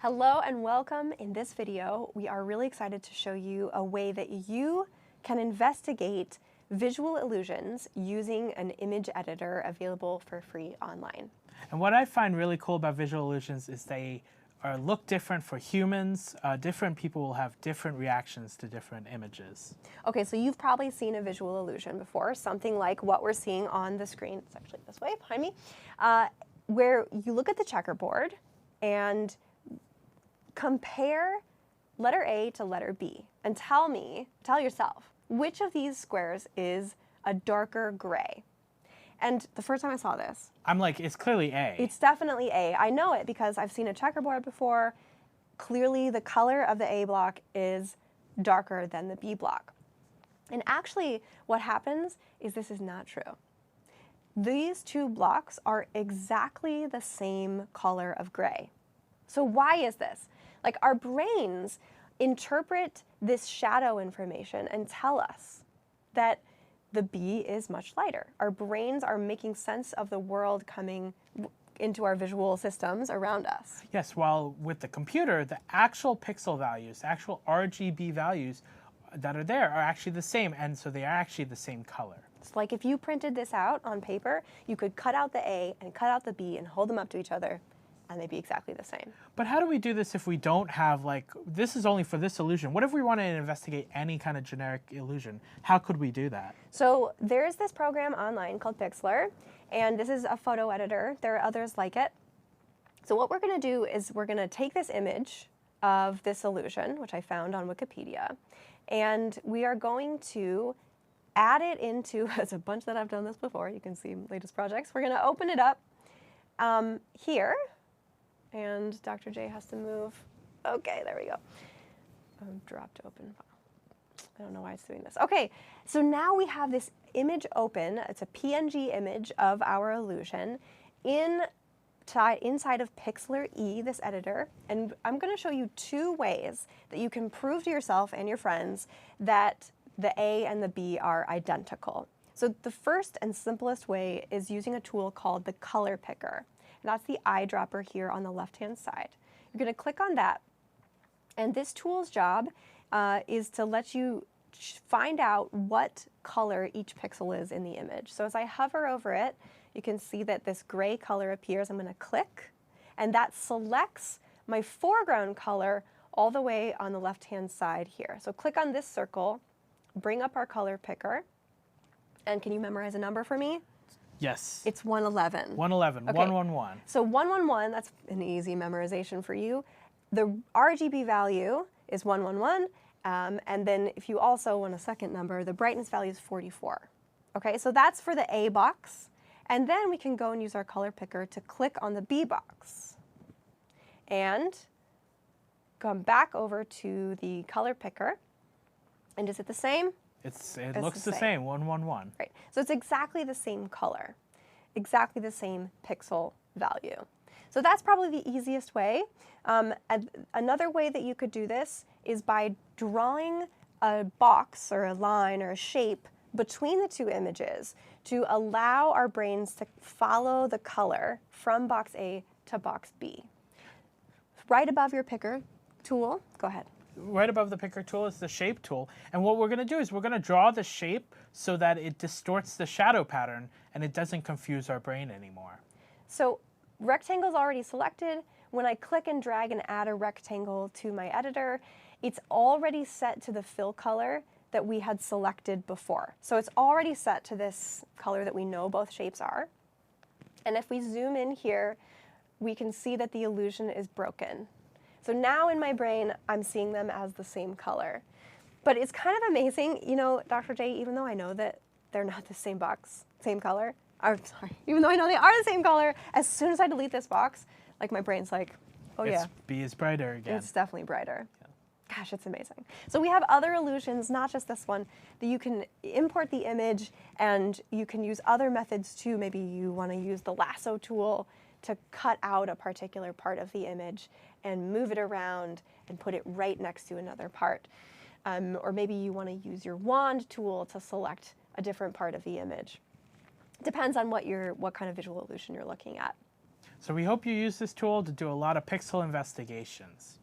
Hello and welcome. In this video, we are really excited to show you a way that you can investigate visual illusions using an image editor available for free online. And what I find really cool about visual illusions is they look different for humans. Different people will have different reactions to different images. Okay, so you've probably seen a visual illusion before, something like what we're seeing on the screen. It's actually this way behind me, where you look at the checkerboard and compare letter A to letter B and tell yourself, which of these squares is a darker gray? And the first time I saw this, I'm like, it's clearly A. it's definitely A. I know it because I've seen a checkerboard before. Clearly the color of the A block is darker than the B block. And actually what happens is this is not true. These two blocks are exactly the same color of gray. So why is this? Like, our brains interpret this shadow information and tell us that the B is much lighter. Our brains are making sense of the world coming into our visual systems around us. Yes, while with the computer, the actual pixel values, the actual RGB values that are there are actually the same, and so they are actually the same color. It's like if you printed this out on paper, you could cut out the A and cut out the B and hold them up to each other, and they'd be exactly the same. But how do we do this if we don't have, like, this is only for this illusion? What if we want to investigate any kind of generic illusion? How could we do that? So there's this program online called Pixlr, and this is a photo editor. There are others like it. So what we're going to do is we're going to take this image of this illusion, which I found on Wikipedia, and we are going to add it into, it's a bunch that I've done this before, you can see latest projects. We're going to open it up here. And Dr. J has to move. Okay, there we go. Dropped open file. I don't know why it's doing this. Okay, so now we have this image open. It's a PNG image of our illusion inside of Pixlr E, this editor. And I'm going to show you two ways that you can prove to yourself and your friends that the A and the B are identical. So the first and simplest way is using a tool called the color picker. And that's the eyedropper here on the left-hand side. You're going to click on that, and this tool's job is to let you find out what color each pixel is in the image. So as I hover over it, you can see that this gray color appears. I'm going to click, and that selects my foreground color all the way on the left-hand side here. So click on this circle, bring up our color picker, and can you memorize a number for me? Yes. It's 111. 111, Okay. 111. So 111, that's an easy memorization for you. The RGB value is 111, and then if you also want a second number, the brightness value is 44. Okay, so that's for the A box, and then we can go and use our color picker to click on the B box. And come back over to the color picker, and is it the same? It looks the same, 111. Right, so it's exactly the same color, exactly the same pixel value. So that's probably the easiest way. Another way that you could do this is by drawing a box or a line or a shape between the two images to allow our brains to follow the color from box A to box B. Right above your picker tool, go ahead. Right above the picker tool is the shape tool. And what we're going to do is we're going to draw the shape so that it distorts the shadow pattern and it doesn't confuse our brain anymore. So rectangle's already selected. When I click and drag and add a rectangle to my editor, it's already set to the fill color that we had selected before. So it's already set to this color that we know both shapes are. And if we zoom in here, we can see that the illusion is broken. So now in my brain, I'm seeing them as the same color. But it's kind of amazing, you know, Dr. J, even though I know that they're not the same box, same color, even though I know they are the same color, as soon as I delete this box, like my brain's like, oh yeah. B is brighter again. It's definitely brighter. Yeah. Gosh, it's amazing. So we have other illusions, not just this one, that you can import the image and you can use other methods too. Maybe you want to use the lasso tool to cut out a particular part of the image and move it around and put it right next to another part. Or maybe you want to use your wand tool to select a different part of the image. Depends on what kind of visual illusion you're looking at. So we hope you use this tool to do a lot of pixel investigations.